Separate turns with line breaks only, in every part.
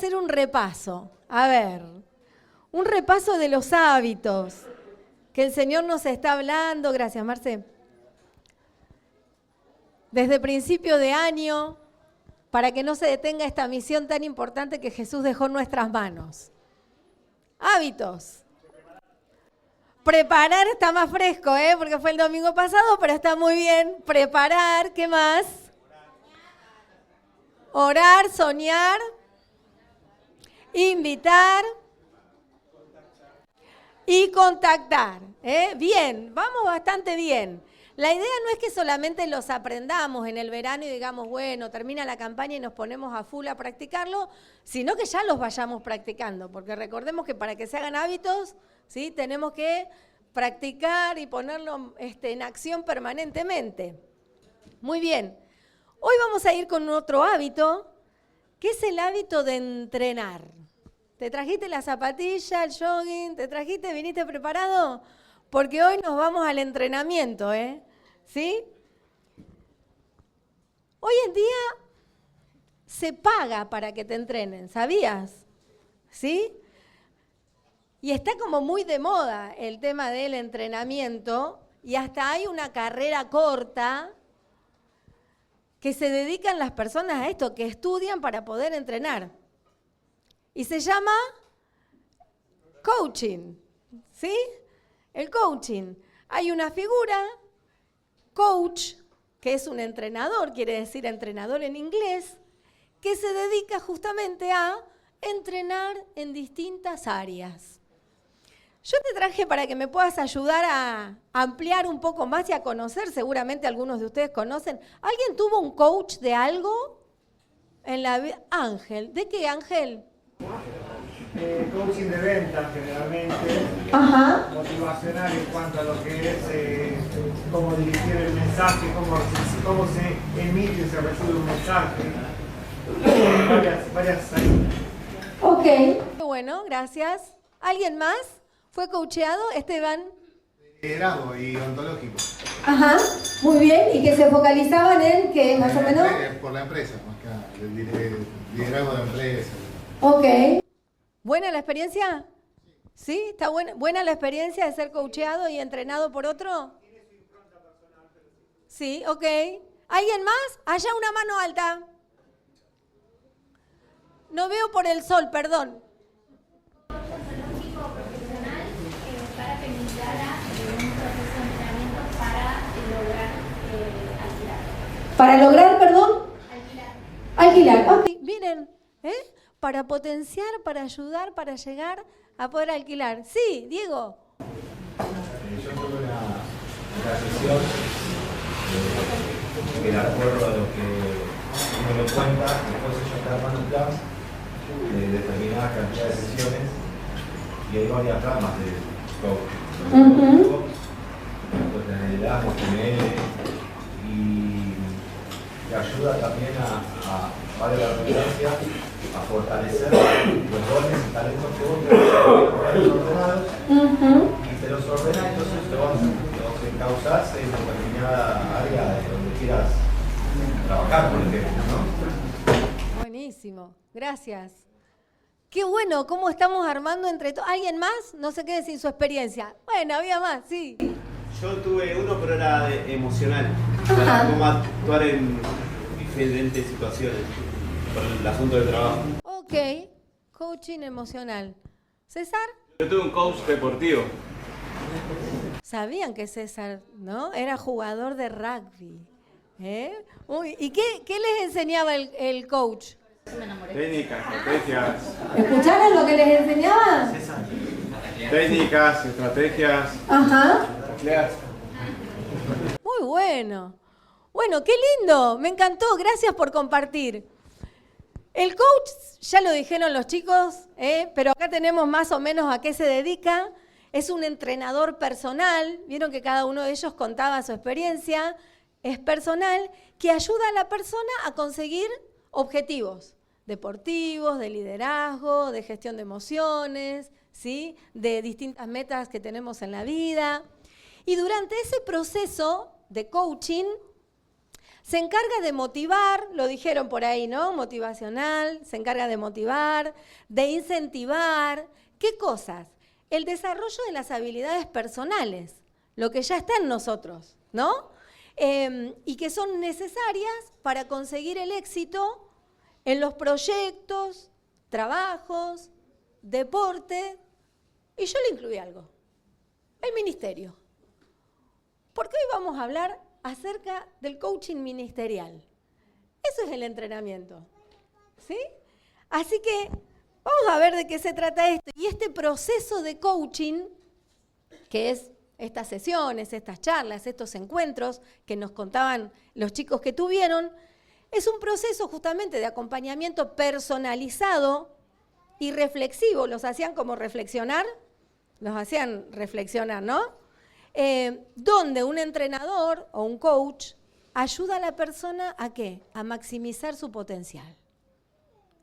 hacer un repaso. A ver, un repaso de los hábitos que el Señor nos está hablando. Gracias, Marce. Desde principio de año, para que no se detenga esta misión tan importante que Jesús dejó en nuestras manos. Hábitos. Preparar está más fresco, porque fue el domingo pasado, pero está muy bien. Preparar, ¿qué más? Orar, soñar, invitar y contactar. Bien, vamos bastante bien. La idea no es que solamente los aprendamos en el verano y digamos, bueno, termina la campaña y nos ponemos a full a practicarlo, sino que ya los vayamos practicando, porque recordemos que para que se hagan hábitos, ¿sí?, tenemos que practicar y ponerlo en acción permanentemente. Muy bien. Hoy vamos a ir con otro hábito, que es el hábito de entrenar. ¿Te trajiste la zapatilla, el jogging? ¿Te trajiste? ¿Viniste preparado? Porque hoy nos vamos al entrenamiento, ¿sí? Hoy en día se paga para que te entrenen, ¿sabías? ¿Sí? Y está como muy de moda el tema del entrenamiento y hasta hay una carrera corta que se dedican las personas a esto, que estudian para poder entrenar. Y se llama coaching, ¿sí? El coaching. Hay una figura, coach, que es un entrenador, quiere decir entrenador en inglés, que se dedica justamente a entrenar en distintas áreas. Yo te traje para que me puedas ayudar a ampliar un poco más y a conocer, seguramente algunos de ustedes conocen. ¿Alguien tuvo un coach de algo en la vida? Ángel, ¿de qué, Ángel?
Coaching de ventas generalmente, motivacional en cuanto a lo que es cómo dirigir el mensaje, cómo se emite y se recibe un mensaje, varias ahí.
Ok. Bueno, gracias. ¿Alguien más fue coacheado, Esteban?
Liderazgo y ontológico.
Ajá, muy bien. ¿Y que se focalizaban en qué, más o menos?
Por la empresa, más que nada, el liderazgo de empresa.
Ok. ¿Buena la experiencia? ¿Sí? ¿Está buena la experiencia de ser coacheado y entrenado por otro? Sí, ok. ¿Alguien más? Allá una mano alta. No veo por el sol, perdón.
Para que me iniciara un proceso de entrenamiento para lograr alquilar.
¿Para lograr, perdón?
Alquilar.
Ok, miren, para potenciar, para ayudar, para llegar a poder alquilar. Sí, Diego.
Yo tuve una sesión que de acuerdo a lo que uno lo cuenta, después ellos te arman un plan de determinada cantidad de sesiones y hay varias ramas de coaching. Pues de liderazgo, PNL, y te ayuda también vale la redundancia, a fortalecer los dones y talentos que vos tenés ordenados y te los ordena, entonces los encauzás en determinada área de donde quieras trabajar, por ejemplo, ¿no?
Buenísimo, gracias. Qué bueno, cómo estamos armando entre todos. ¿Alguien más? No se quede sin su experiencia. Bueno, había más, sí.
Yo tuve uno, pero era emocional, para cómo actuar en diferentes situaciones, por el asunto del trabajo.
Ok, coaching emocional. ¿César?
Yo tuve un coach deportivo.
Sabían que César, ¿no? Era jugador de rugby. Uy, ¿y qué les enseñaba el coach?
Técnicas, estrategias.
¿Escucharon lo que les enseñaba?
Técnicas, estrategias.
Ajá.
Nucleares.
Muy bueno. Bueno, qué lindo. Me encantó. Gracias por compartir. El coach, ya lo dijeron los chicos, pero acá tenemos más o menos a qué se dedica. Es un entrenador personal. Vieron que cada uno de ellos contaba su experiencia. Es personal, que ayuda a la persona a conseguir objetivos deportivos, de liderazgo, de gestión de emociones, ¿sí?, de distintas metas que tenemos en la vida. Y durante ese proceso de coaching, Se encarga de motivar, lo dijeron por ahí, ¿no? Motivacional, se encarga de motivar, de incentivar. ¿Qué cosas? El desarrollo de las habilidades personales, lo que ya está en nosotros, ¿no? Y que son necesarias para conseguir el éxito en los proyectos, trabajos, deporte. Y yo le incluí algo, el ministerio. Porque hoy vamos a hablar acerca del coaching ministerial. Eso es el entrenamiento, ¿sí? Así que vamos a ver de qué se trata esto. Y este proceso de coaching, que es estas sesiones, estas charlas, estos encuentros que nos contaban los chicos que tuvieron, es un proceso justamente de acompañamiento personalizado y reflexivo. Los hacían como reflexionar, los hacían reflexionar, ¿no? Donde un entrenador o un coach ayuda a la persona ¿a qué? A maximizar su potencial.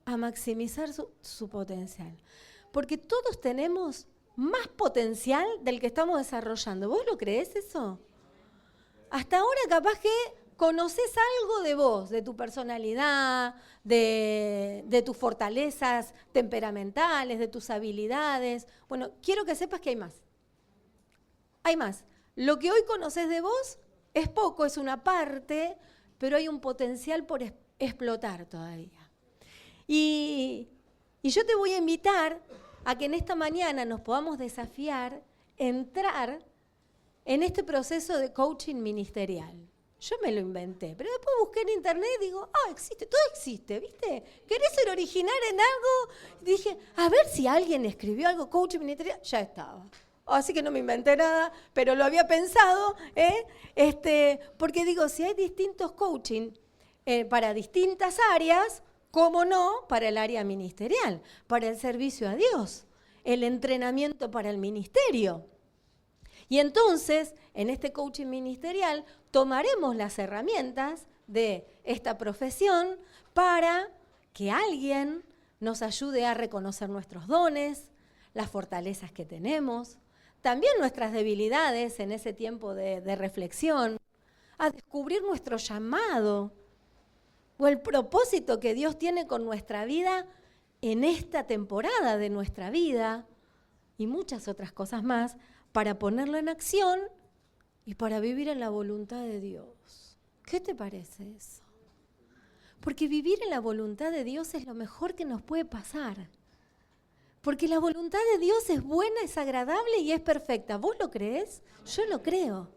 A maximizar su potencial. Porque todos tenemos más potencial del que estamos desarrollando. ¿Vos lo creés eso? Hasta ahora capaz que conoces algo de vos, de tu personalidad, de tus fortalezas temperamentales, de tus habilidades. Bueno, quiero que sepas que hay más. Hay más. Lo que hoy conoces de vos es poco, es una parte, pero hay un potencial por explotar todavía. Y yo te voy a invitar a que en esta mañana nos podamos desafiar, entrar en este proceso de coaching ministerial. Yo me lo inventé, pero después busqué en internet y digo, existe, todo existe, ¿viste? ¿Querés ser original en algo? Y dije, a ver si alguien escribió algo, coaching ministerial, ya estaba. Así que no me inventé nada, pero lo había pensado, porque digo, si hay distintos coaching para distintas áreas, ¿cómo no para el área ministerial? Para el servicio a Dios, el entrenamiento para el ministerio. Y entonces, en este coaching ministerial, tomaremos las herramientas de esta profesión para que alguien nos ayude a reconocer nuestros dones, las fortalezas que tenemos, también nuestras debilidades en ese tiempo de reflexión, a descubrir nuestro llamado o el propósito que Dios tiene con nuestra vida en esta temporada de nuestra vida y muchas otras cosas más para ponerlo en acción y para vivir en la voluntad de Dios. ¿Qué te parece eso? Porque vivir en la voluntad de Dios es lo mejor que nos puede pasar. Porque la voluntad de Dios es buena, es agradable y es perfecta. ¿Vos lo creés? Yo lo creo.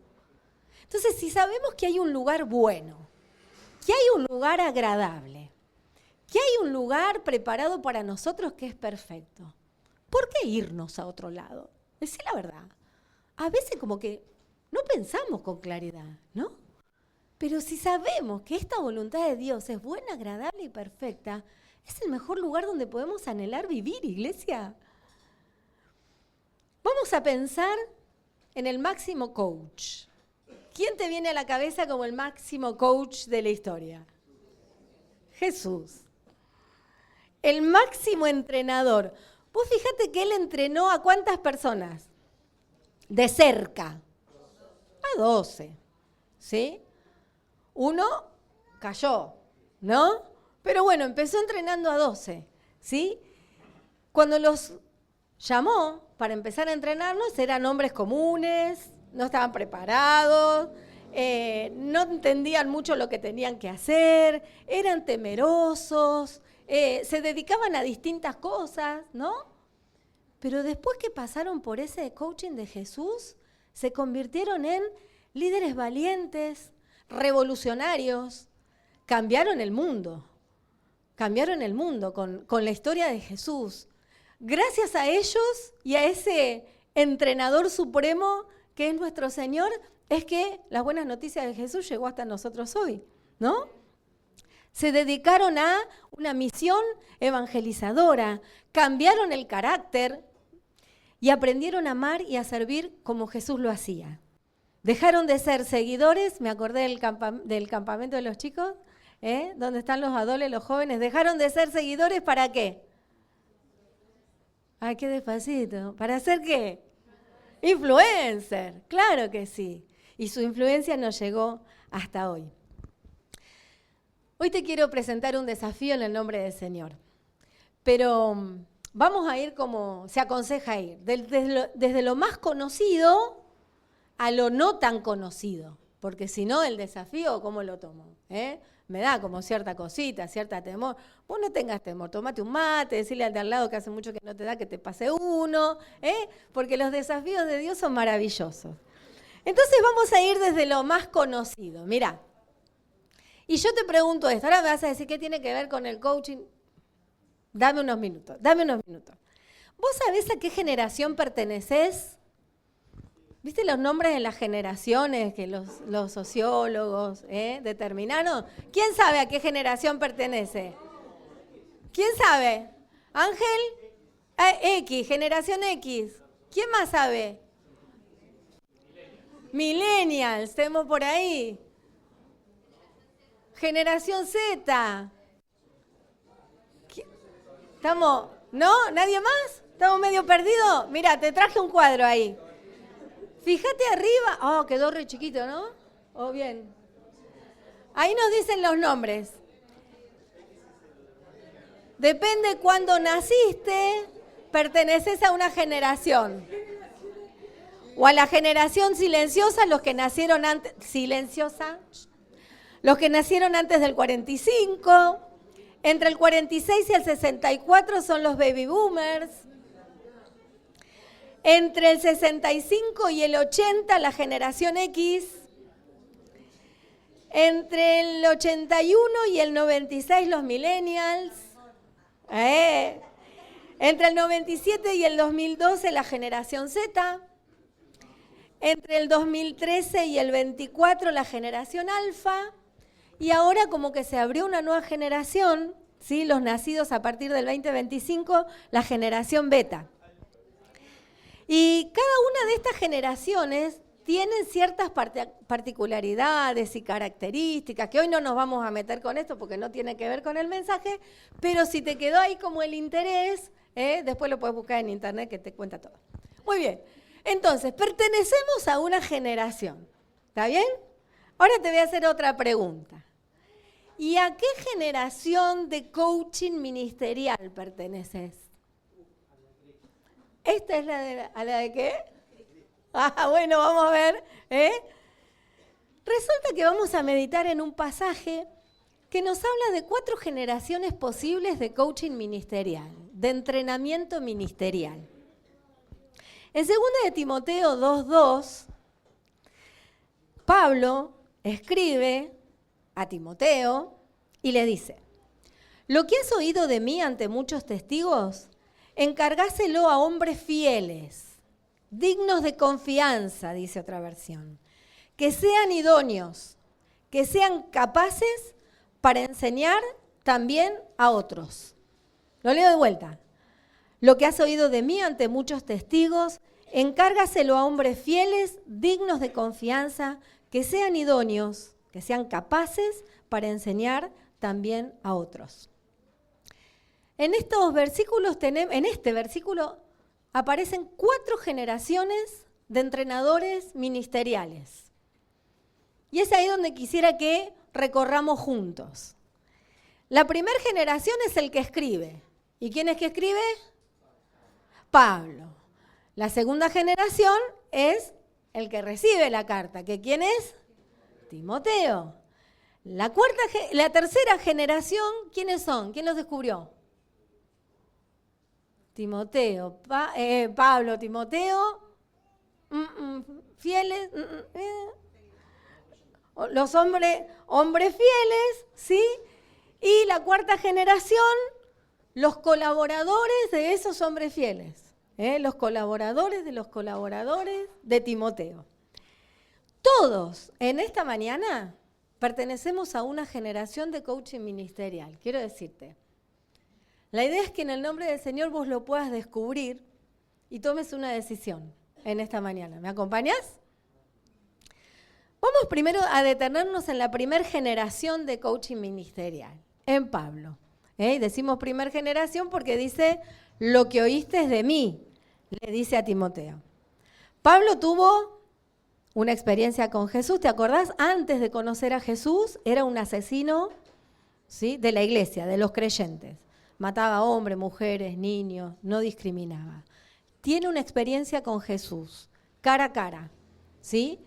Entonces, si sabemos que hay un lugar bueno, que hay un lugar agradable, que hay un lugar preparado para nosotros que es perfecto, ¿por qué irnos a otro lado? Decí la verdad. A veces como que no pensamos con claridad, ¿no? Pero si sabemos que esta voluntad de Dios es buena, agradable y perfecta, es el mejor lugar donde podemos anhelar vivir, iglesia. Vamos a pensar en el máximo coach. ¿Quién te viene a la cabeza como el máximo coach de la historia? Jesús. El máximo entrenador. Vos fíjate que él entrenó a ¿cuántas personas? De cerca. A 12. ¿Sí? Uno cayó, ¿no? Pero bueno, empezó entrenando a 12, ¿sí? Cuando los llamó para empezar a entrenarlos, eran hombres comunes, no estaban preparados, no entendían mucho lo que tenían que hacer, eran temerosos, se dedicaban a distintas cosas, ¿no? Pero después que pasaron por ese coaching de Jesús, se convirtieron en líderes valientes, revolucionarios, cambiaron el mundo con la historia de Jesús. Gracias a ellos y a ese entrenador supremo que es nuestro Señor, es que las buenas noticias de Jesús llegó hasta nosotros hoy, ¿no? Se dedicaron a una misión evangelizadora, cambiaron el carácter y aprendieron a amar y a servir como Jesús lo hacía. Dejaron de ser seguidores, me acordé del campamento de los chicos, donde están los adolescentes, los jóvenes, dejaron de ser seguidores ¿para qué? Ay, qué despacito. ¿Para hacer qué? Influencer, claro que sí. Y su influencia nos llegó hasta hoy. Hoy te quiero presentar un desafío en el nombre del Señor, pero vamos a ir como se aconseja ir, desde lo más conocido a lo no tan conocido, porque si no el desafío, ¿cómo lo tomo? Me da como cierta cosita, cierta temor. Vos no tengas temor, tomate un mate, decirle al de al lado que hace mucho que no te da, que te pase uno, porque los desafíos de Dios son maravillosos. Entonces vamos a ir desde lo más conocido, mirá. Y yo te pregunto esto, ahora me vas a decir qué tiene que ver con el coaching. Dame unos minutos. ¿Vos sabés a qué generación perteneces? ¿Viste los nombres de las generaciones que los sociólogos determinaron? ¿Quién sabe a qué generación pertenece? ¿Quién sabe? ¿Ángel? X, generación X. ¿Quién más sabe? Millennials, tenemos por ahí. Generación Z. ¿Estamos? ¿No? ¿Nadie más? ¿Estamos medio perdidos? Mira, te traje un cuadro ahí. Fíjate arriba. Oh, quedó re chiquito, ¿no? Oh, bien. Ahí nos dicen los nombres. Depende cuándo naciste, perteneces a una generación. O a la generación silenciosa, los que nacieron antes. Silenciosa. Los que nacieron antes del 45. Entre el 46 y el 64 son los baby boomers. Entre el 65 y el 80, la generación X. Entre el 81 y el 96, los millennials. Entre el 97 y el 2012, la generación Z. Entre el 2013 y el 24, la generación alfa. Y ahora como que se abrió una nueva generación, ¿sí? Los nacidos a partir del 2025, la generación beta. Y cada una de estas generaciones tienen ciertas particularidades y características, que hoy no nos vamos a meter con esto porque no tiene que ver con el mensaje, pero si te quedó ahí como el interés, después lo puedes buscar en internet que te cuenta todo. Muy bien, entonces, pertenecemos a una generación, ¿está bien? Ahora te voy a hacer otra pregunta. ¿Y a qué generación de coaching ministerial perteneces? ¿Esta es a la de qué? Bueno, vamos a ver. Resulta que vamos a meditar en un pasaje que nos habla de 4 generaciones posibles de coaching ministerial, de entrenamiento ministerial. En 2 de Timoteo 2:2, Pablo escribe a Timoteo y le dice: lo que has oído de mí ante muchos testigos, encargáselo a hombres fieles, dignos de confianza, dice otra versión, que sean idóneos, que sean capaces para enseñar también a otros. Lo leo de vuelta. Lo que has oído de mí ante muchos testigos, encárgaselo a hombres fieles, dignos de confianza, que sean idóneos, que sean capaces para enseñar también a otros. En estos versículos en este versículo aparecen 4 generaciones de entrenadores ministeriales. Y es ahí donde quisiera que recorramos juntos. La primera generación es el que escribe. ¿Y quién es que escribe? Pablo. La segunda generación es el que recibe la carta. ¿Que quién es? Timoteo. La tercera generación, ¿quiénes son? ¿Quién los descubrió? Timoteo, Pablo, Timoteo, fieles, los hombres fieles, ¿sí? Y la cuarta generación, los colaboradores de esos hombres fieles, los colaboradores de Timoteo. Todos en esta mañana pertenecemos a una generación de coaching ministerial, quiero decirte. La idea es que en el nombre del Señor vos lo puedas descubrir y tomes una decisión en esta mañana. ¿Me acompañás? Vamos primero a detenernos en la primera generación de coaching ministerial, en Pablo. Decimos primera generación porque dice, lo que oíste es de mí, le dice a Timoteo. Pablo tuvo una experiencia con Jesús, ¿te acordás? Antes de conocer a Jesús, era un asesino ¿sí? De la iglesia, de los creyentes. Mataba a hombres, mujeres, niños, no discriminaba. Tiene una experiencia con Jesús, cara a cara, ¿sí?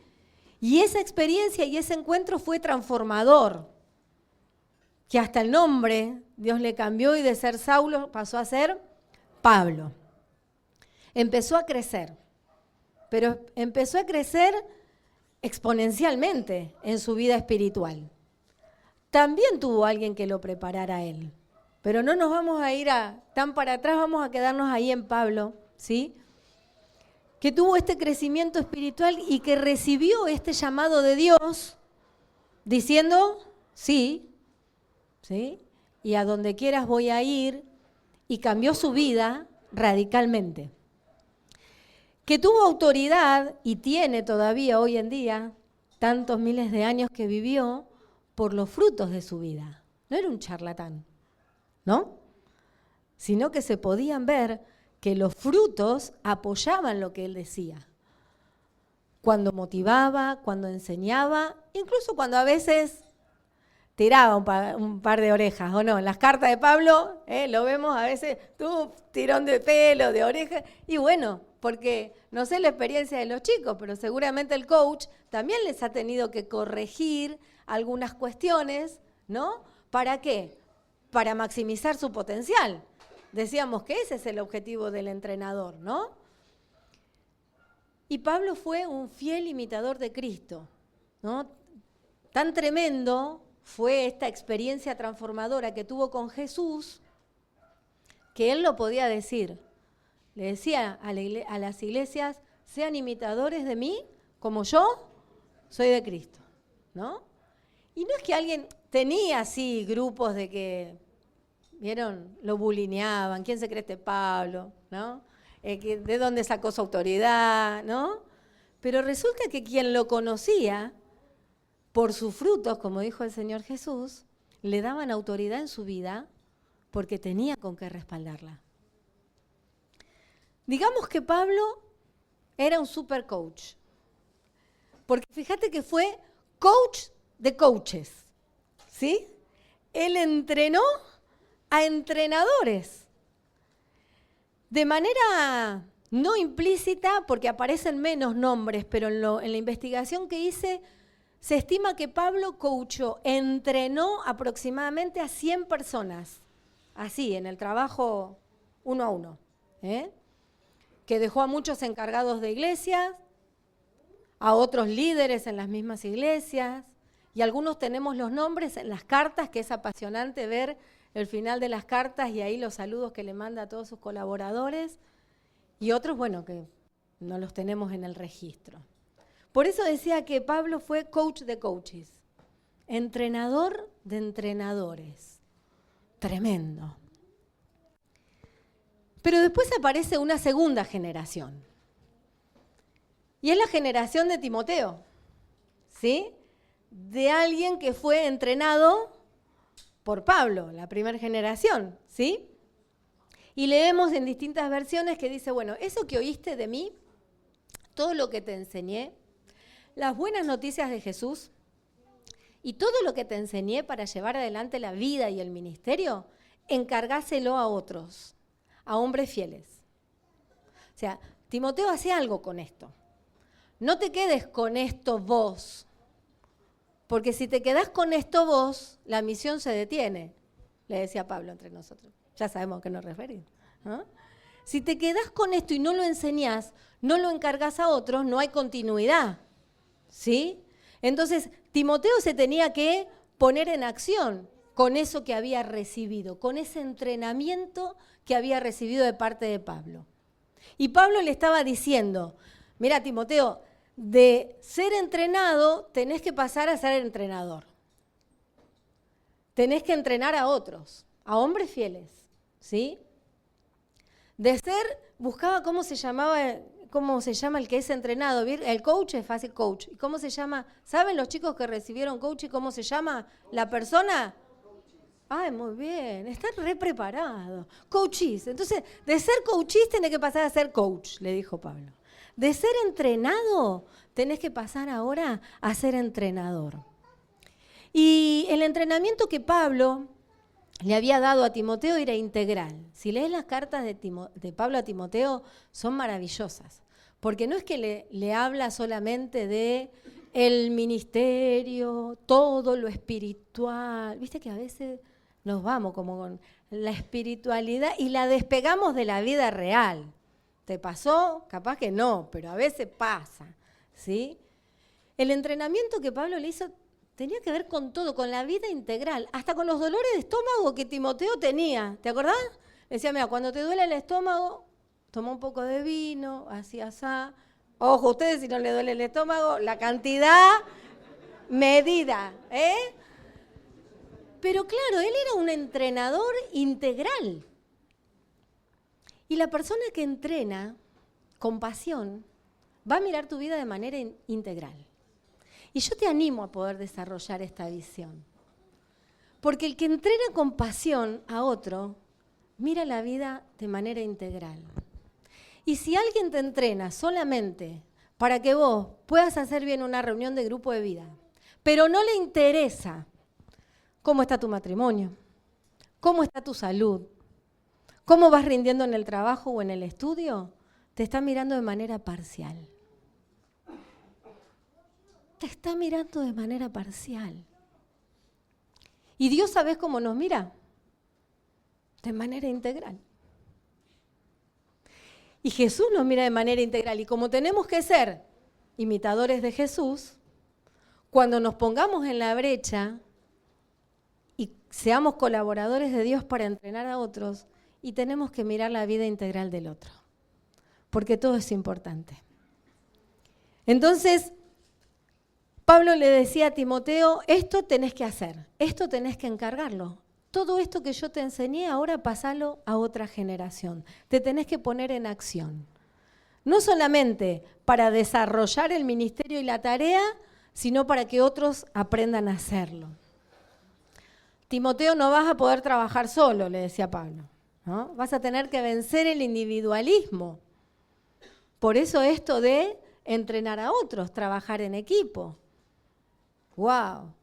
Y esa experiencia y ese encuentro fue transformador, que hasta el nombre Dios le cambió y de ser Saulo pasó a ser Pablo. Empezó a crecer, pero empezó a crecer exponencialmente en su vida espiritual. También tuvo alguien que lo preparara a él, pero no nos vamos a ir tan para atrás, vamos a quedarnos ahí en Pablo, ¿sí? Que tuvo este crecimiento espiritual y que recibió este llamado de Dios diciendo, sí, ¿sí? Y a donde quieras voy a ir, y cambió su vida radicalmente. Que tuvo autoridad y tiene todavía hoy en día tantos miles de años que vivió por los frutos de su vida. No era un charlatán, ¿no? Sino que se podían ver que los frutos apoyaban lo que él decía. Cuando motivaba, cuando enseñaba, incluso cuando a veces tiraba un par de orejas, ¿o no? En las cartas de Pablo, lo vemos a veces, tirón de pelo, de orejas, y bueno, porque no sé la experiencia de los chicos, pero seguramente el coach también les ha tenido que corregir algunas cuestiones, ¿no? ¿Para qué? Para maximizar su potencial. Decíamos que ese es el objetivo del entrenador, ¿no? Y Pablo fue un fiel imitador de Cristo, ¿no? Tan tremendo fue esta experiencia transformadora que tuvo con Jesús que él lo podía decir. Le decía a las iglesias, sean imitadores de mí como yo soy de Cristo, ¿no? Y no es que alguien tenía así grupos de que, ¿vieron? Lo bulineaban, ¿quién se cree este Pablo? ¿No? ¿De dónde sacó su autoridad? ¿No? Pero resulta que quien lo conocía, por sus frutos, como dijo el Señor Jesús, le daban autoridad en su vida porque tenía con qué respaldarla. Digamos que Pablo era un super coach, porque fíjate que fue coach de coaches, ¿sí? Él entrenó a entrenadores de manera no implícita, porque aparecen menos nombres, pero en la investigación que hice se estima que Pablo coachó, entrenó aproximadamente a 100 personas, así, en el trabajo uno a uno, que dejó a muchos encargados de iglesias, a otros líderes en las mismas iglesias, y algunos tenemos los nombres en las cartas, que es apasionante ver el final de las cartas y ahí los saludos que le manda a todos sus colaboradores, y otros, bueno, que no los tenemos en el registro. Por eso decía que Pablo fue coach de coaches, entrenador de entrenadores. Tremendo. Pero después aparece una segunda generación, y es la generación de Timoteo, ¿sí? De alguien que fue entrenado por Pablo, la primera generación, ¿sí? Y leemos en distintas versiones que dice, bueno, eso que oíste de mí, todo lo que te enseñé, las buenas noticias de Jesús y todo lo que te enseñé para llevar adelante la vida y el ministerio, encargáselo a otros, a hombres fieles. O sea, Timoteo hace algo con esto. No te quedes con esto vos, porque si te quedás con esto vos, la misión se detiene, le decía Pablo entre nosotros. Ya sabemos a qué nos referimos, ¿no? Si te quedás con esto y no lo enseñás, no lo encargás a otros, no hay continuidad, ¿sí? Entonces, Timoteo se tenía que poner en acción con eso que había recibido, con ese entrenamiento que había recibido de parte de Pablo. Y Pablo le estaba diciendo, mira, Timoteo, de ser entrenado tenés que pasar a ser entrenador. Tenés que entrenar a otros, a hombres fieles, ¿sí? De ser, buscaba cómo se llama el que es entrenado. El coach es fácil, coach. ¿Y cómo se llama? ¿Saben los chicos que recibieron coach y cómo se llama la persona? Ay, muy bien, están re preparados. Coaches. Entonces, de ser coaches tenés que pasar a ser coach, le dijo Pablo. De ser entrenado, tenés que pasar ahora a ser entrenador. Y el entrenamiento que Pablo le había dado a Timoteo era integral. Si lees las cartas de Pablo a Timoteo, son maravillosas. Porque no es que le habla solamente de el ministerio, todo lo espiritual. Viste que a veces nos vamos como con la espiritualidad y la despegamos de la vida real. ¿Te pasó? Capaz que no, pero a veces pasa, ¿sí? El entrenamiento que Pablo le hizo tenía que ver con todo, con la vida integral, hasta con los dolores de estómago que Timoteo tenía. ¿Te acordás? Le decía, mira, cuando te duele el estómago, toma un poco de vino, así, asá. Ojo, ustedes si no le duele el estómago, la cantidad medida, ¿eh? Pero claro, él era un entrenador integral. Y la persona que entrena con pasión va a mirar tu vida de manera integral. Y yo te animo a poder desarrollar esta visión. Porque el que entrena con pasión a otro, mira la vida de manera integral. Y si alguien te entrena solamente para que vos puedas hacer bien una reunión de grupo de vida, pero no le interesa cómo está tu matrimonio, cómo está tu salud, cómo vas rindiendo en el trabajo o en el estudio, te está mirando de manera parcial. Te está mirando de manera parcial. Y Dios, ¿sabés cómo nos mira? De manera integral. Y Jesús nos mira de manera integral. Y como tenemos que ser imitadores de Jesús, cuando nos pongamos en la brecha y seamos colaboradores de Dios para entrenar a otros, y tenemos que mirar la vida integral del otro, porque todo es importante. Entonces, Pablo le decía a Timoteo, esto tenés que hacer, esto tenés que encargarlo. Todo esto que yo te enseñé, ahora pasalo a otra generación. Te tenés que poner en acción. No solamente para desarrollar el ministerio y la tarea, sino para que otros aprendan a hacerlo. Timoteo, no vas a poder trabajar solo, le decía Pablo, ¿no? Vas a tener que vencer el individualismo. Por eso esto de entrenar a otros, trabajar en equipo. ¡Wow!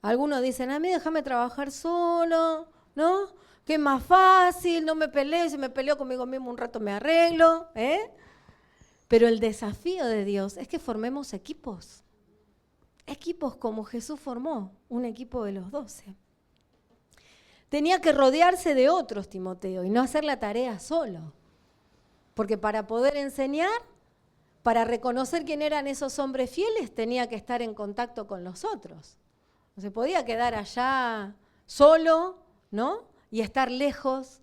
Algunos dicen, a mí déjame trabajar solo, ¿no? Que es más fácil, no me peleo, si me peleo conmigo mismo un rato me arreglo, ¿eh? Pero el desafío de Dios es que formemos equipos. Equipos como Jesús formó, un equipo de los 12. Tenía que rodearse de otros, Timoteo, y no hacer la tarea solo. Porque para poder enseñar, para reconocer quién eran esos hombres fieles, tenía que estar en contacto con los otros. No se podía quedar allá solo, ¿no? Y estar lejos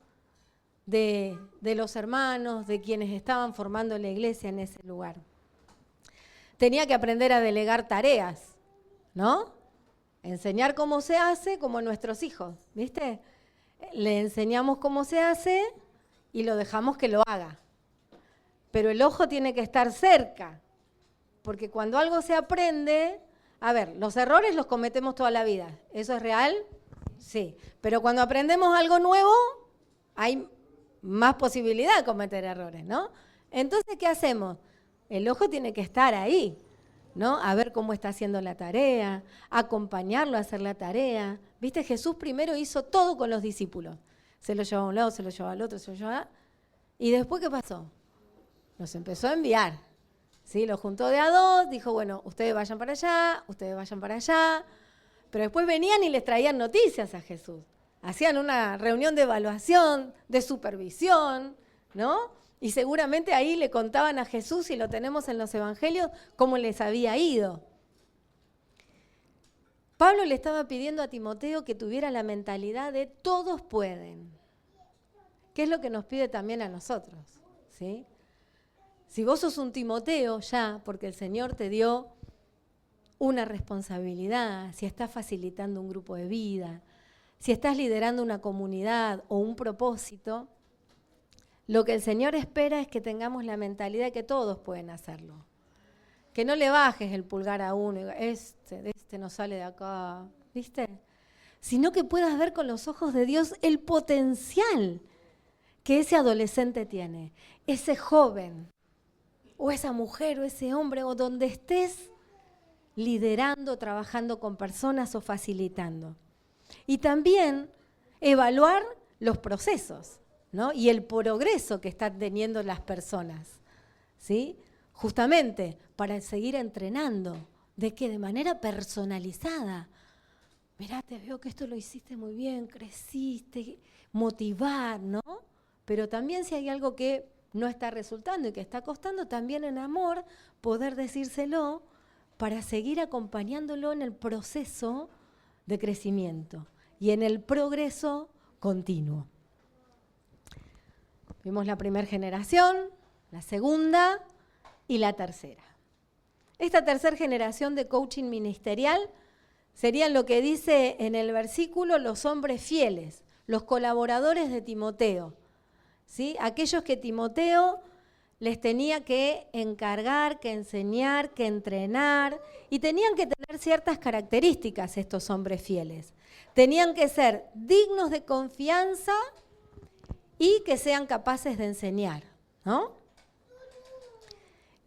de los hermanos, de quienes estaban formando la iglesia en ese lugar. Tenía que aprender a delegar tareas, ¿no? Enseñar cómo se hace, como nuestros hijos, ¿viste? Le enseñamos cómo se hace y lo dejamos que lo haga. Pero el ojo tiene que estar cerca, porque cuando algo se aprende, a ver, los errores los cometemos toda la vida. ¿Eso es real? Sí. Pero cuando aprendemos algo nuevo, hay más posibilidad de cometer errores, ¿no? Entonces, ¿qué hacemos? El ojo tiene que estar ahí, ¿no? A ver cómo está haciendo la tarea, acompañarlo a hacer la tarea. ¿Viste? Jesús primero hizo todo con los discípulos. Se lo llevaba a un lado, se lo llevaba al otro, se lo llevaba. ¿Y después qué pasó? Los empezó a enviar. ¿Sí? Los juntó de a dos, dijo, bueno, ustedes vayan para allá, ustedes vayan para allá. Pero después venían y les traían noticias a Jesús. Hacían una reunión de evaluación, de supervisión, ¿no? Y seguramente ahí le contaban a Jesús, y lo tenemos en los evangelios, cómo les había ido. Pablo le estaba pidiendo a Timoteo que tuviera la mentalidad de todos pueden, que es lo que nos pide también a nosotros, ¿sí? Si vos sos un Timoteo ya, porque el Señor te dio una responsabilidad, si estás facilitando un grupo de vida, si estás liderando una comunidad o un propósito, lo que el Señor espera es que tengamos la mentalidad de que todos pueden hacerlo. Que no le bajes el pulgar a uno y digas, este no sale de acá, ¿viste? Sino que puedas ver con los ojos de Dios el potencial que ese adolescente tiene, ese joven, o esa mujer, o ese hombre, o donde estés, liderando, trabajando con personas o facilitando. Y también evaluar los procesos, ¿no? Y el progreso que están teniendo las personas, ¿sí? Justamente para seguir entrenando. ¿De qué? De manera personalizada. Mirá, te veo que esto lo hiciste muy bien, creciste, motivar, ¿no? Pero también si hay algo que no está resultando y que está costando, también en amor poder decírselo para seguir acompañándolo en el proceso de crecimiento y en el progreso continuo. Vimos la primera generación, la segunda y la tercera. Esta tercera generación de coaching ministerial serían lo que dice en el versículo los hombres fieles, los colaboradores de Timoteo, ¿sí? Aquellos que Timoteo les tenía que encargar, que enseñar, que entrenar, y tenían que tener ciertas características estos hombres fieles. Tenían que ser dignos de confianza y que sean capaces de enseñar, ¿no?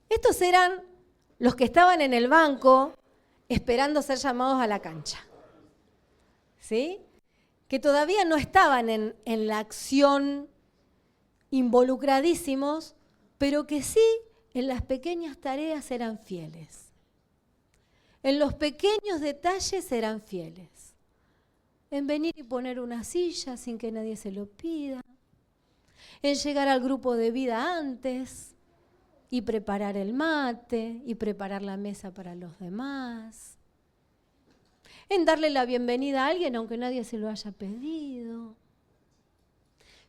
Estos eran los que estaban en el banco esperando ser llamados a la cancha, ¿sí? Que todavía no estaban en la acción involucradísimos, pero que sí en las pequeñas tareas eran fieles. En los pequeños detalles eran fieles. En venir y poner una silla sin que nadie se lo pida. En llegar al grupo de vida antes y preparar el mate y preparar la mesa para los demás. En darle la bienvenida a alguien aunque nadie se lo haya pedido.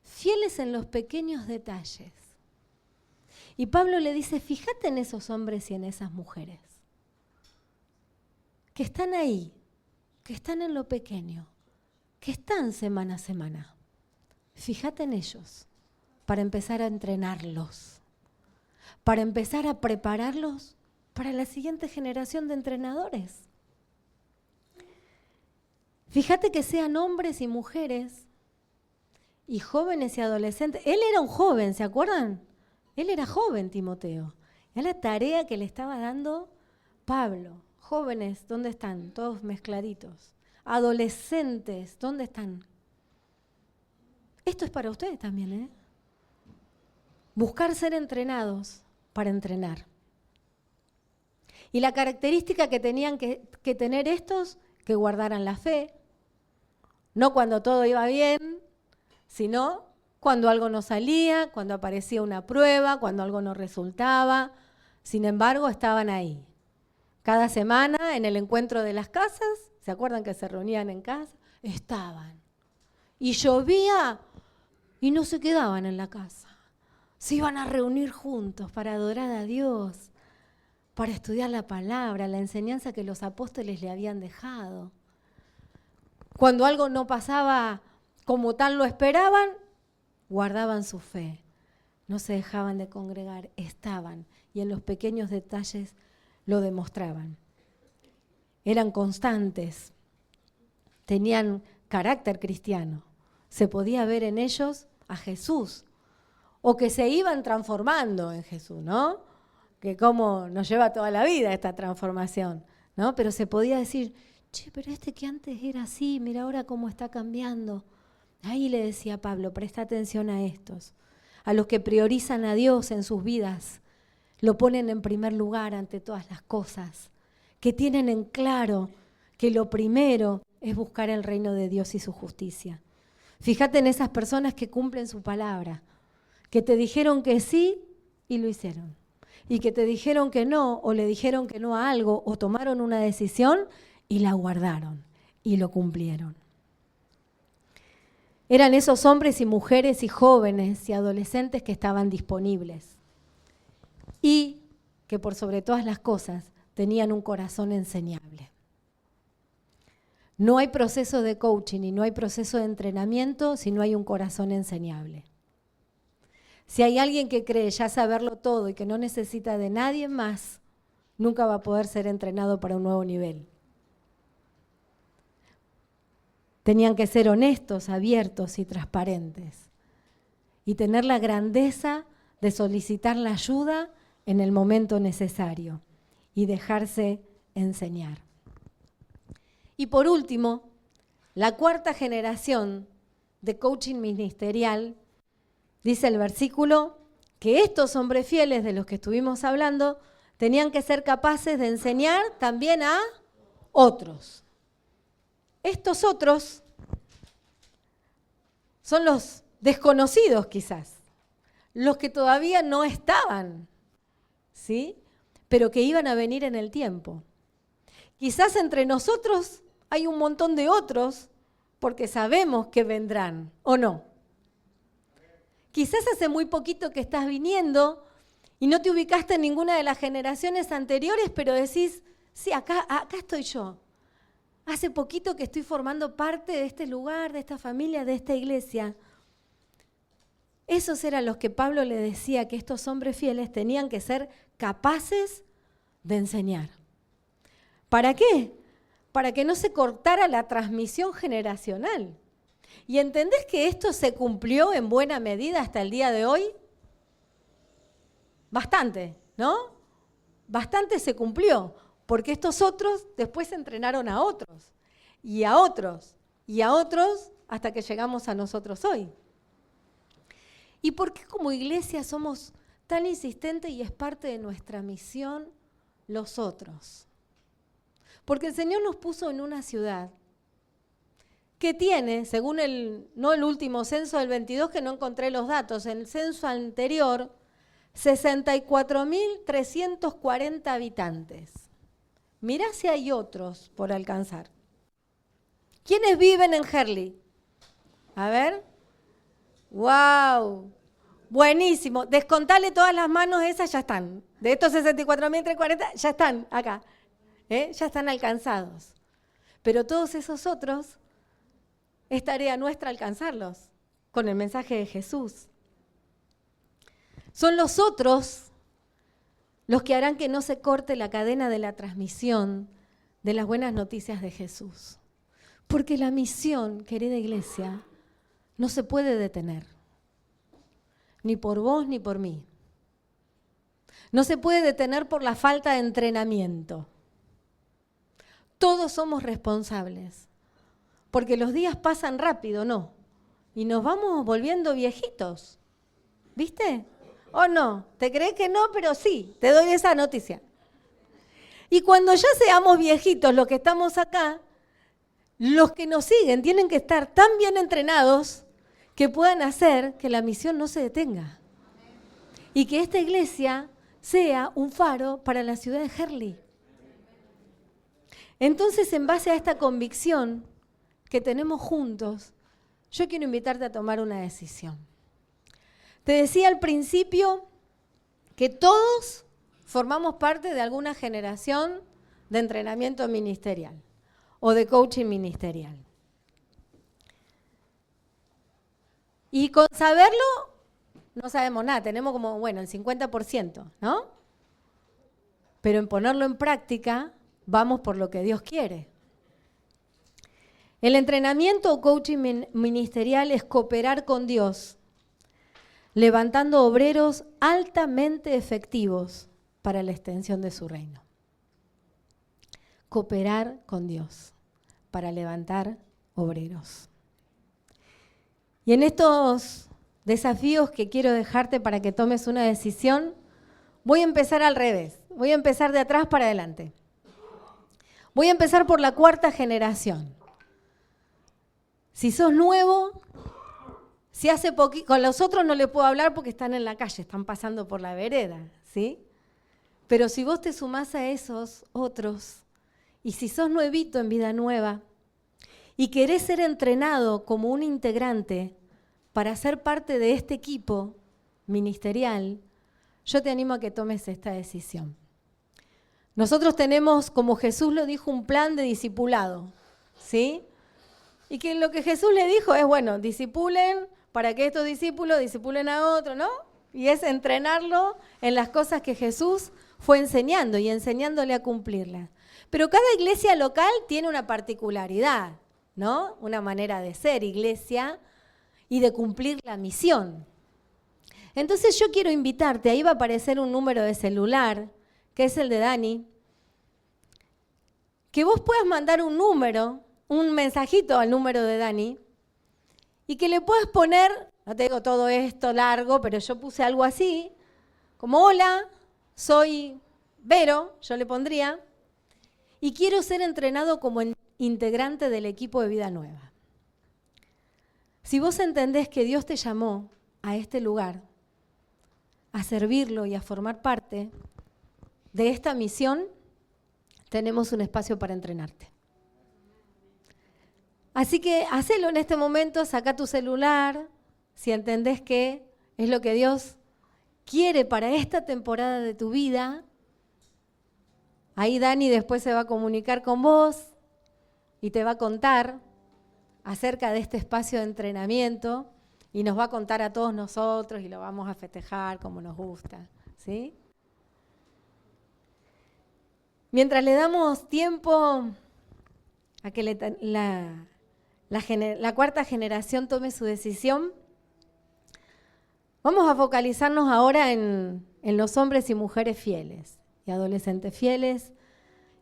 Fieles en los pequeños detalles. Y Pablo le dice, fíjate en esos hombres y en esas mujeres, que están ahí, que están en lo pequeño, que están semana a semana. Fíjate en ellos para empezar a entrenarlos, para empezar a prepararlos para la siguiente generación de entrenadores. Fíjate que sean hombres y mujeres, y jóvenes y adolescentes. Él era un joven, ¿se acuerdan? Él era joven, Timoteo. Era la tarea que le estaba dando Pablo. Jóvenes, ¿dónde están? Todos mezcladitos. Adolescentes, ¿dónde están? Esto es para ustedes también, ¿eh? Buscar ser entrenados para entrenar. Y la característica que tenían que tener estos, que guardaran la fe, no cuando todo iba bien, sino cuando algo no salía, cuando aparecía una prueba, cuando algo no resultaba. Sin embargo, estaban ahí. Cada semana en el encuentro de las casas, ¿se acuerdan que se reunían en casa? Estaban. Y llovía y no se quedaban en la casa. Se iban a reunir juntos para adorar a Dios, para estudiar la palabra, la enseñanza que los apóstoles le habían dejado. Cuando algo no pasaba como tal lo esperaban, guardaban su fe, no se dejaban de congregar, estaban y en los pequeños detalles lo demostraban. Eran constantes, tenían carácter cristiano, se podía ver en ellos a Jesús, o que se iban transformando en Jesús, ¿no? Que como nos lleva toda la vida esta transformación, ¿no? Pero se podía decir, che, pero este que antes era así, mira ahora cómo está cambiando. Ahí le decía Pablo, presta atención a estos, a los que priorizan a Dios en sus vidas, lo ponen en primer lugar ante todas las cosas, que tienen en claro que lo primero es buscar el reino de Dios y su justicia. Fíjate en esas personas que cumplen su palabra, que te dijeron que sí y lo hicieron, y que te dijeron que no o le dijeron que no a algo o tomaron una decisión y la guardaron y lo cumplieron. Eran esos hombres y mujeres y jóvenes y adolescentes que estaban disponibles y que por sobre todas las cosas tenían un corazón enseñable. No hay proceso de coaching y no hay proceso de entrenamiento si no hay un corazón enseñable. Si hay alguien que cree ya saberlo todo y que no necesita de nadie más, nunca va a poder ser entrenado para un nuevo nivel. Tenían que ser honestos, abiertos y transparentes y tener la grandeza de solicitar la ayuda en el momento necesario y dejarse enseñar. Y por último, la cuarta generación de coaching ministerial, dice el versículo, que estos hombres fieles de los que estuvimos hablando tenían que ser capaces de enseñar también a otros. Estos otros son los desconocidos quizás, los que todavía no estaban, ¿sí? Pero que iban a venir en el tiempo. Quizás entre nosotros hay un montón de otros porque sabemos que vendrán, ¿o no? Quizás hace muy poquito que estás viniendo y no te ubicaste en ninguna de las generaciones anteriores, pero decís, sí, acá estoy yo. Hace poquito que estoy formando parte de este lugar, de esta familia, de esta iglesia. Esos eran los que Pablo le decía que estos hombres fieles tenían que ser capaces de enseñar. ¿Para qué? Para que no se cortara la transmisión generacional. ¿Y entendés que esto se cumplió en buena medida hasta el día de hoy? Bastante, ¿no? Bastante se cumplió, porque estos otros después entrenaron a otros, y a otros, y a otros, hasta que llegamos a nosotros hoy. ¿Y por qué como iglesia somos tan insistentes y es parte de nuestra misión los otros? Porque el Señor nos puso en una ciudad que tiene, según no el último censo del 22, que no encontré los datos, en el censo anterior, 64.340 habitantes. Mirá si hay otros por alcanzar. ¿Quiénes viven en Herli? A ver. ¡Wow! Buenísimo. Descontale todas las manos, esas ya están. De estos 64.340 ya están acá. Ya están alcanzados. Pero todos esos otros, es tarea nuestra alcanzarlos con el mensaje de Jesús. Son los otros los que harán que no se corte la cadena de la transmisión de las buenas noticias de Jesús. Porque la misión, querida iglesia, no se puede detener. Ni por vos ni por mí. No se puede detener por la falta de entrenamiento. Todos somos responsables. Porque los días pasan rápido, ¿no? Y nos vamos volviendo viejitos. ¿Viste? ¿O no? ¿Te crees que no? Pero sí, te doy esa noticia. Y cuando ya seamos viejitos, los que estamos acá, los que nos siguen tienen que estar tan bien entrenados que puedan hacer que la misión no se detenga. Y que esta iglesia sea un faro para la ciudad de Herli. Entonces, en base a esta convicción que tenemos juntos, yo quiero invitarte a tomar una decisión. Te decía al principio que todos formamos parte de alguna generación de entrenamiento ministerial o de coaching ministerial. Y con saberlo, no sabemos nada, tenemos como, el 50%, ¿no? Pero en ponerlo en práctica, vamos por lo que Dios quiere. El entrenamiento o coaching ministerial es cooperar con Dios, levantando obreros altamente efectivos para la extensión de su reino. Cooperar con Dios para levantar obreros. Y en estos desafíos que quiero dejarte para que tomes una decisión, voy a empezar al revés. Voy a empezar de atrás para adelante. Voy a empezar por la cuarta generación. Si sos nuevo, si hace poquito, con los otros no les puedo hablar porque están en la calle, están pasando por la vereda, ¿sí? Pero si vos te sumás a esos otros, y si sos nuevito en Vida Nueva, y querés ser entrenado como un integrante para ser parte de este equipo ministerial, yo te animo a que tomes esta decisión. Nosotros tenemos, como Jesús lo dijo, un plan de discipulado, ¿sí? Y que lo que Jesús le dijo es, discipulen para que estos discípulos discipulen a otros, ¿no? Y es entrenarlo en las cosas que Jesús fue enseñando y enseñándole a cumplirlas. Pero cada iglesia local tiene una particularidad, ¿no? Una manera de ser iglesia y de cumplir la misión. Entonces yo quiero invitarte, ahí va a aparecer un número de celular, que es el de Dani, que vos puedas mandar un mensajito al número de Dani, y que le puedas poner, no te digo todo esto largo, pero yo puse algo así, como hola, soy Vero, yo le pondría, y quiero ser entrenado como integrante del equipo de Vida Nueva. Si vos entendés que Dios te llamó a este lugar, a servirlo y a formar parte de esta misión, tenemos un espacio para entrenarte. Así que hacelo en este momento, saca tu celular, si entendés que es lo que Dios quiere para esta temporada de tu vida. Ahí Dani después se va a comunicar con vos y te va a contar acerca de este espacio de entrenamiento y nos va a contar a todos nosotros y lo vamos a festejar como nos gusta, ¿sí? Mientras le damos tiempo a que la cuarta generación tome su decisión, vamos a focalizarnos ahora en los hombres y mujeres fieles, y adolescentes fieles,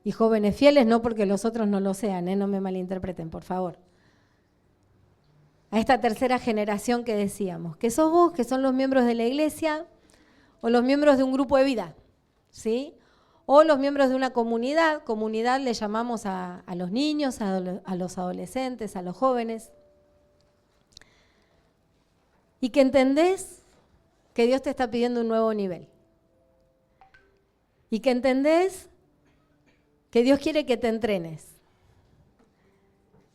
y jóvenes fieles, no porque los otros no lo sean, no me malinterpreten, por favor. A esta tercera generación que decíamos, que sos vos, que son los miembros de la iglesia, o los miembros de un grupo de vida, ¿sí? O los miembros de una comunidad le llamamos a los niños, a los adolescentes, a los jóvenes. Y que entendés que Dios te está pidiendo un nuevo nivel. Y que entendés que Dios quiere que te entrenes.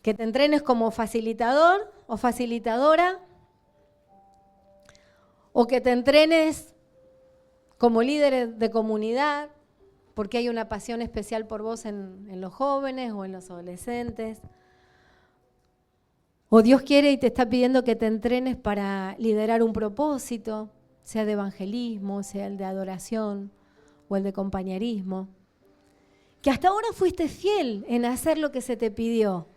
Que te entrenes como facilitador o facilitadora, o que te entrenes como líder de comunidad, porque hay una pasión especial por vos en los jóvenes o en los adolescentes. O Dios quiere y te está pidiendo que te entrenes para liderar un propósito, sea de evangelismo, sea el de adoración o el de compañerismo. Que hasta ahora fuiste fiel en hacer lo que se te pidió.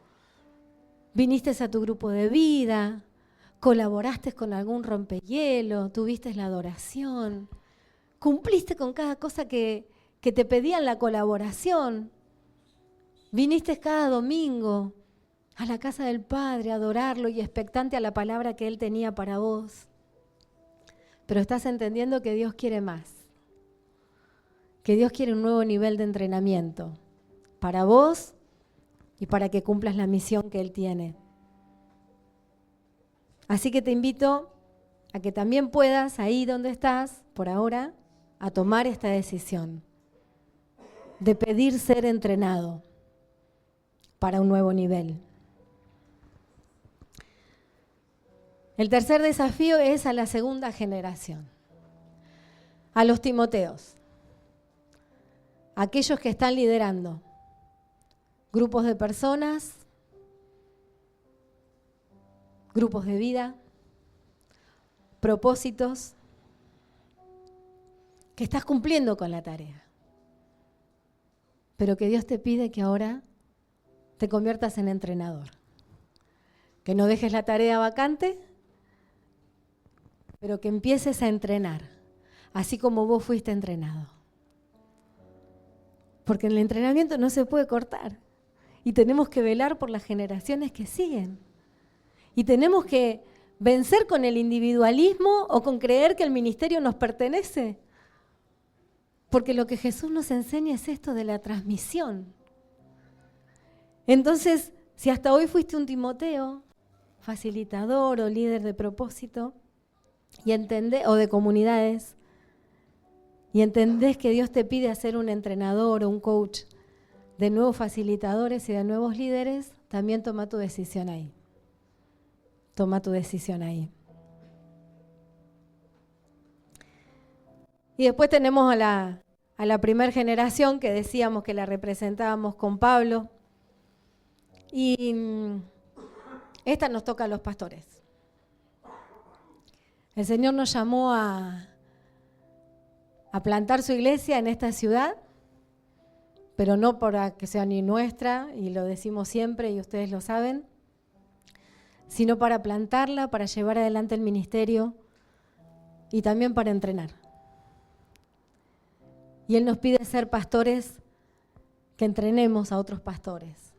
Viniste a tu grupo de vida, colaboraste con algún rompehielo, tuviste la adoración, cumpliste con cada cosa que te pedían la colaboración. Viniste cada domingo a la casa del Padre a adorarlo y expectante a la palabra que Él tenía para vos. Pero estás entendiendo que Dios quiere más, que Dios quiere un nuevo nivel de entrenamiento para vos y para que cumplas la misión que Él tiene. Así que te invito a que también puedas, ahí donde estás, por ahora, a tomar esta decisión de pedir ser entrenado para un nuevo nivel. El tercer desafío es a la segunda generación, a los Timoteos, aquellos que están liderando grupos de personas, grupos de vida, propósitos, que estás cumpliendo con la tarea, pero que Dios te pide que ahora te conviertas en entrenador, que no dejes la tarea vacante, pero que empieces a entrenar, así como vos fuiste entrenado. Porque en el entrenamiento no se puede cortar y tenemos que velar por las generaciones que siguen. Y tenemos que vencer con el individualismo o con creer que el ministerio nos pertenece. Porque lo que Jesús nos enseña es esto de la transmisión. Entonces, si hasta hoy fuiste un Timoteo, facilitador o líder de propósito, o de comunidades, y entendés que Dios te pide ser un entrenador o un coach de nuevos facilitadores y de nuevos líderes, también toma tu decisión ahí. Toma tu decisión ahí. Y después tenemos a la primera generación que decíamos que la representábamos con Pablo. Y esta nos toca a los pastores. El Señor nos llamó a plantar su iglesia en esta ciudad, pero no para que sea ni nuestra, y lo decimos siempre y ustedes lo saben, sino para plantarla, para llevar adelante el ministerio y también para entrenar. Y Él nos pide ser pastores que entrenemos a otros pastores.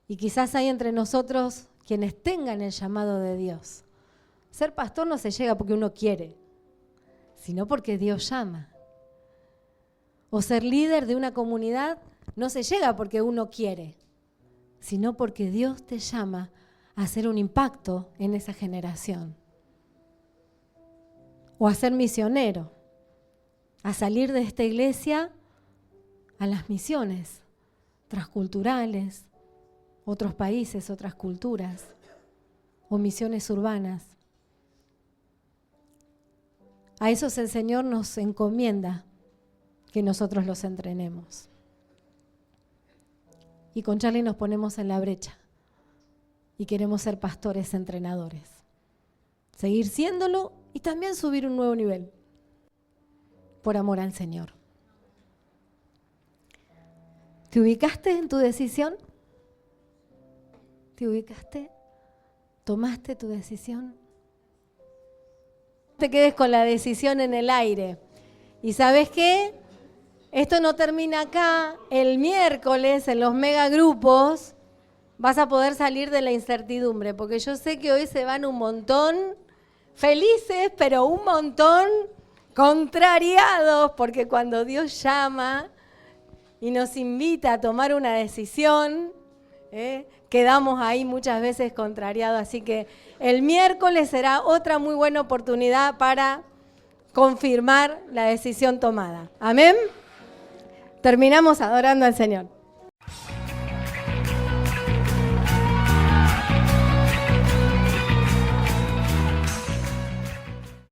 Y quizás hay entre nosotros quienes tengan el llamado de Dios. Ser pastor no se llega porque uno quiere, sino porque Dios llama. O ser líder de una comunidad no se llega porque uno quiere, sino porque Dios te llama a hacer un impacto en esa generación. O a ser misionero, a salir de esta iglesia a las misiones transculturales, otros países, otras culturas, o misiones urbanas. A esos el Señor nos encomienda que nosotros los entrenemos. Y con Charlie nos ponemos en la brecha y queremos ser pastores entrenadores. Seguir siéndolo y también subir un nuevo nivel por amor al Señor. ¿Te ubicaste en tu decisión? ¿Te ubicaste? ¿Tomaste tu decisión? No te quedes con la decisión en el aire. ¿Y sabes qué? Esto no termina acá. El miércoles en los megagrupos vas a poder salir de la incertidumbre, porque yo sé que hoy se van un montón felices, pero un montón contrariados, porque cuando Dios llama y nos invita a tomar una decisión, quedamos ahí muchas veces contrariados. Así que el miércoles será otra muy buena oportunidad para confirmar la decisión tomada. Amén. Terminamos adorando al Señor.